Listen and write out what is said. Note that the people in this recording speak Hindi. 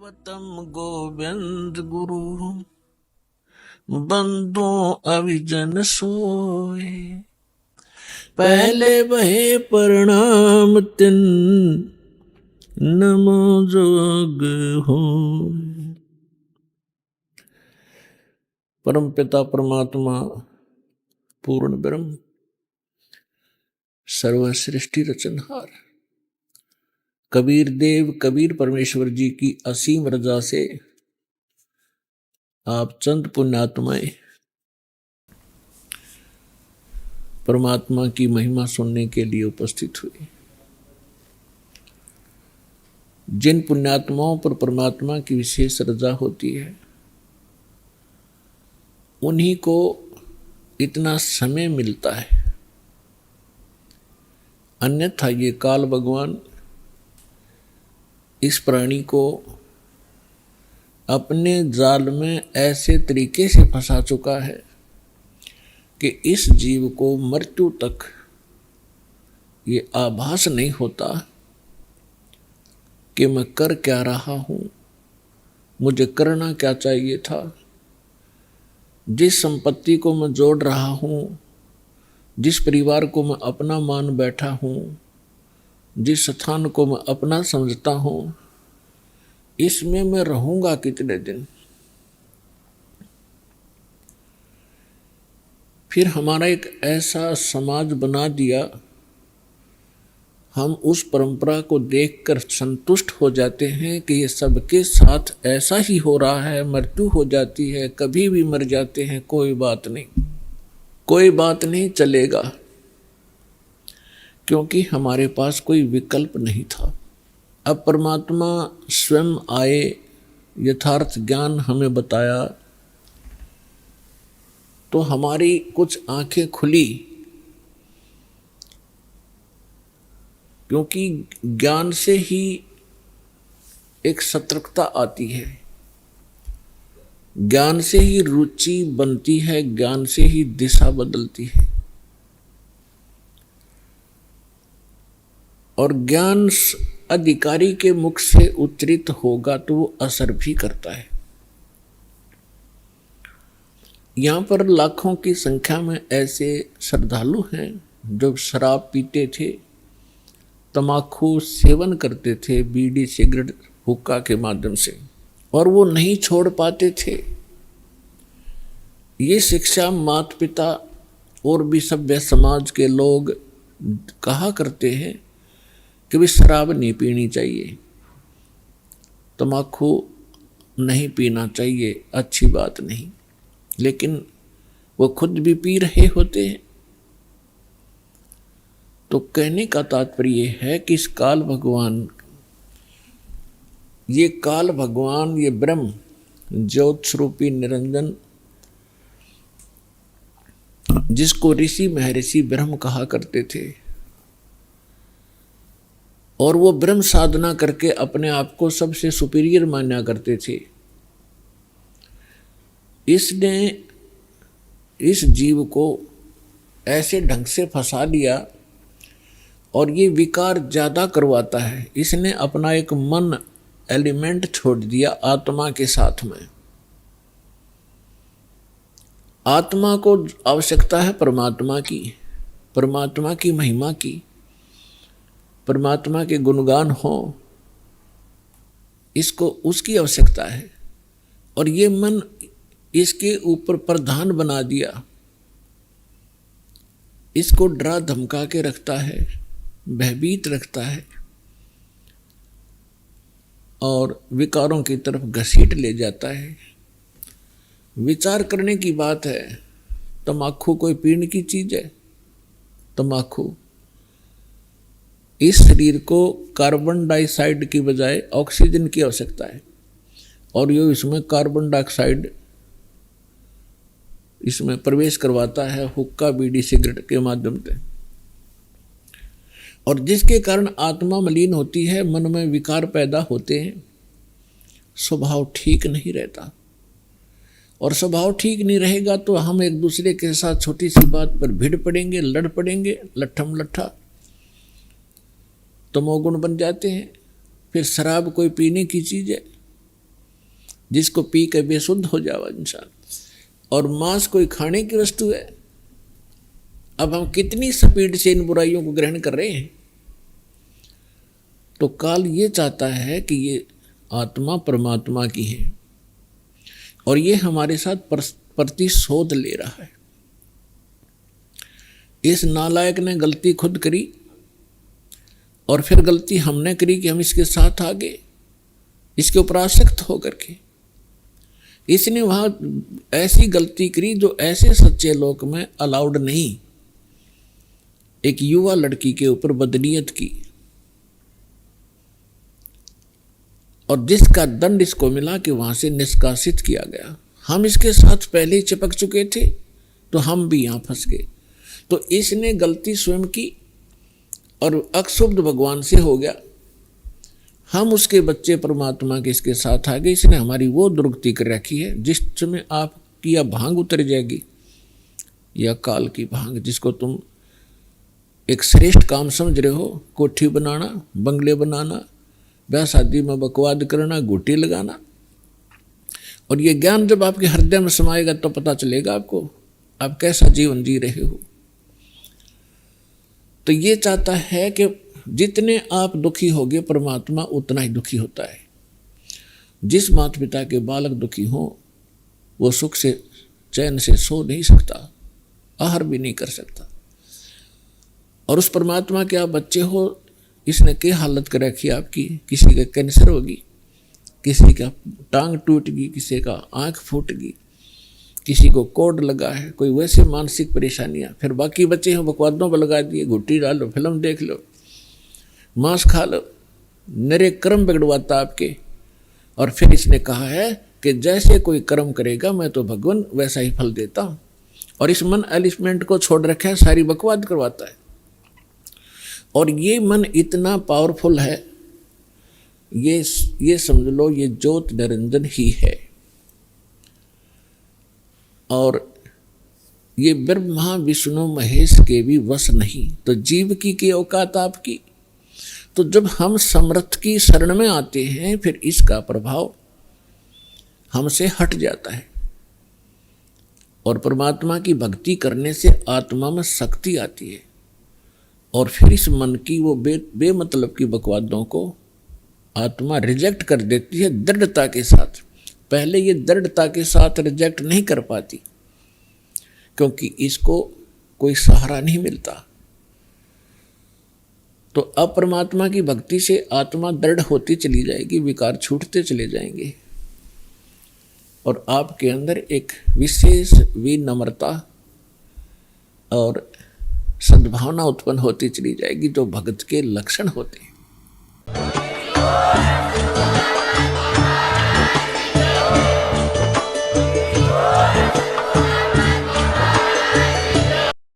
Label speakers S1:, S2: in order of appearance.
S1: भागवतम गोविंद गुरु बंदो अविजन सोए। पहले वहे प्रणाम तिन नमो जोग हो। परम पिता परमात्मा पूर्ण ब्रह्म सर्व सृष्टि रचनहार कबीर देव कबीर परमेश्वर जी की असीम रजा से आप चंद पुण्यात्माएं परमात्मा की महिमा सुनने के लिए उपस्थित हुए। जिन पुण्यात्माओं पर परमात्मा की विशेष रजा होती है उन्हीं को इतना समय मिलता है, अन्यथा ये काल भगवान इस प्राणी को अपने जाल में ऐसे तरीके से फंसा चुका है कि इस जीव को मृत्यु तक ये आभास नहीं होता कि मैं कर क्या रहा हूं, मुझे करना क्या चाहिए था। जिस संपत्ति को मैं जोड़ रहा हूं, जिस परिवार को मैं अपना मान बैठा हूं, जिस स्थान को मैं अपना समझता हूं, इसमें मैं रहूंगा कितने दिन। फिर हमारा एक ऐसा समाज बना दिया, हम उस परंपरा को देखकर संतुष्ट हो जाते हैं कि ये सबके साथ ऐसा ही हो रहा है, मृत्यु हो जाती है, कभी भी मर जाते हैं, कोई बात नहीं, कोई बात नहीं, चलेगा, क्योंकि हमारे पास कोई विकल्प नहीं था। अब परमात्मा स्वयं आए, यथार्थ ज्ञान हमें बताया, तो हमारी कुछ आंखें खुली, क्योंकि ज्ञान से ही एक सतर्कता आती है, ज्ञान से ही रुचि बनती है, ज्ञान से ही दिशा बदलती है। और ज्ञान अधिकारी के मुख से उच्चरित होगा तो वो असर भी करता है। यहां पर लाखों की संख्या में ऐसे श्रद्धालु हैं जो शराब पीते थे, तमाकू सेवन करते थे, बीड़ी सिगरेट हुक्का के माध्यम से, और वो नहीं छोड़ पाते थे। ये शिक्षा माता पिता और भी सभ्य समाज के लोग कहा करते हैं कि भी शराब नहीं पीनी चाहिए, तमाकू नहीं पीना चाहिए, अच्छी बात नहीं, लेकिन वो खुद भी पी रहे होते हैं। तो कहने का तात्पर्य है कि इस काल भगवान, ये ब्रह्म ज्योत स्वरूपी निरंजन, जिसको ऋषि महर्षि ब्रह्म कहा करते थे, और वो ब्रह्म साधना करके अपने आप को सबसे सुपीरियर माना करते थे, इसने इस जीव को ऐसे ढंग से फंसा दिया और ये विकार ज्यादा करवाता है। इसने अपना एक मन एलिमेंट छोड़ दिया आत्मा के साथ में। आत्मा को आवश्यकता है परमात्मा की महिमा की, परमात्मा के गुणगान हो, इसको उसकी आवश्यकता है। और ये मन इसके ऊपर प्रधान बना दिया, इसको डरा धमका के रखता है, भयभीत रखता है और विकारों की तरफ घसीट ले जाता है। विचार करने की बात है, तमाकू कोई पीने की चीज है? तमाकू इस शरीर को कार्बन डाइऑक्साइड की बजाय ऑक्सीजन की आवश्यकता है, और ये इसमें कार्बन डाइऑक्साइड इसमें प्रवेश करवाता है हुक्का बीड़ी सिगरेट के माध्यम से, और जिसके कारण आत्मा मलिन होती है, मन में विकार पैदा होते हैं, स्वभाव ठीक नहीं रहता। और स्वभाव ठीक नहीं रहेगा तो हम एक दूसरे के साथ छोटी सी बात पर भिड़ पड़ेंगे, लड़ पड़ेंगे, लट्ठम लट्ठा, तमोगुण बन जाते हैं। फिर शराब कोई पीने की चीज है? जिसको पी के बेसुद्ध हो जावा इंसान। और मांस कोई खाने की वस्तु है। अब हम कितनी स्पीड से इन बुराइयों को ग्रहण कर रहे हैं। तो काल ये चाहता है कि ये आत्मा परमात्मा की है और ये हमारे साथ प्रतिशोध ले रहा है। इस नालायक ने गलती खुद करी और फिर गलती हमने करी कि हम इसके साथ आ गए, इसके ऊपर आसक्त होकर के। इसने वहां ऐसी गलती करी जो ऐसे सच्चे लोक में अलाउड नहीं। एक युवा लड़की के ऊपर बदनीयत की और जिसका दंड इसको मिला कि वहां से निष्कासित किया गया। हम इसके साथ पहले ही चिपक चुके थे तो हम भी यहां फंस गए। तो इसने गलती स्वयं की और अक्षुब्ध भगवान से हो गया। हम उसके बच्चे परमात्मा के इसके साथ आ गए। इसने हमारी वो दुर्गति कर रखी है जिस समय आपकी या भांग उतर जाएगी या काल की भांग, जिसको तुम एक श्रेष्ठ काम समझ रहे हो, कोठी बनाना, बंगले बनाना, ब्याह शादी में बकवाद करना, गोटी लगाना। और ये ज्ञान जब आपके हृदय में समाएगा तो पता चलेगा आपको आप कैसा जीवन जी रहे हो। तो ये चाहता है कि जितने आप दुखी होगे परमात्मा उतना ही दुखी होता है। जिस माता पिता के बालक दुखी हो वो सुख से चैन से सो नहीं सकता, आहार भी नहीं कर सकता। और उस परमात्मा के आप बच्चे हो, इसने क्या हालत कर रखी आपकी। किसी का कैंसर होगी, किसी का टांग टूट गई, किसी का आंख फूट गई, किसी को कोड लगा है, कोई वैसे मानसिक परेशानियां। फिर बाकी बच्चे हैं बकवादों पर लगा दिए, घुट्टी डालो, फिल्म देख लो, मांस खा लो, नरे कर्म बिगड़वाता आपके। और फिर इसने कहा है कि जैसे कोई कर्म करेगा मैं तो भगवान वैसा ही फल देता हूं। और इस मन एलिमेंट को छोड़ रखा है, सारी बकवाद करवाता है। और ये मन इतना पावरफुल है, ये समझ लो ये ज्योत निरंजन ही है। और ये ब्रह्मा विष्णु महेश के भी वश नहीं। तो जीव की औकात आपकी। तो जब हम समर्थ की शरण में आते हैं फिर इसका प्रभाव हमसे हट जाता है और परमात्मा की भक्ति करने से आत्मा में शक्ति आती है। और फिर इस मन की वो बेमतलब की बकवादों को आत्मा रिजेक्ट कर देती है दृढ़ता के साथ। पहले ये दृढ़ता के साथ रिजेक्ट नहीं कर पाती क्योंकि इसको कोई सहारा नहीं मिलता। तो अब परमात्मा की भक्ति से आत्मा दृढ़ होती चली जाएगी, विकार छूटते चले जाएंगे और आपके अंदर एक विशेष विनम्रता और सद्भावना उत्पन्न होती चली जाएगी जो भक्त के लक्षण होते हैं।